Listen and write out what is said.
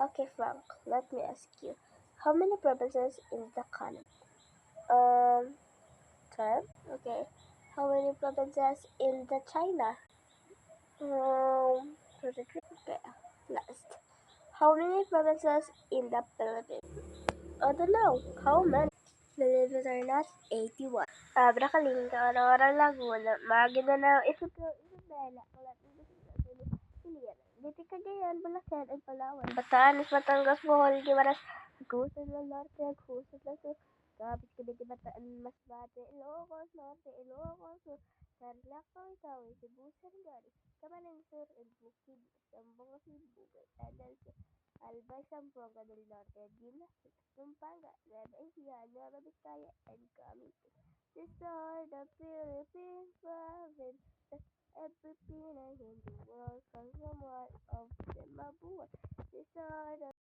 Okay, Frank, let me ask you. How many provinces in the country? Um, 12? Okay. How many provinces in the China? 33. Okay. Last. How many provinces in the Philippines? I don't know. How many? Believe it or not, 81. Abrakalinga, Aurora, Laguna, Maguindanao, Isabela, Pilihan, Liti, Cagayan, Bulacan, and Palawan, Batanes, Batangas, Bohol, Guimaras, Agusan del Norte, Agusan del Sur, Capiz, Cavite, Bataan, Masbate, Ilocos Norte, Ilocos Sur, Tarlac, Tawi, Cebu, Sarangani, Camarines Sur, and Bukid, Zamboanga, Cebu, Del Sur, Albay, Zamboanga del Norte, Dina, Pampanga, Nueva Ecija, Nueva Vizcaya, and Cavite. These are the Philippine provinces. Every Pinay in the world comes from one of them. Mabuhay. These are the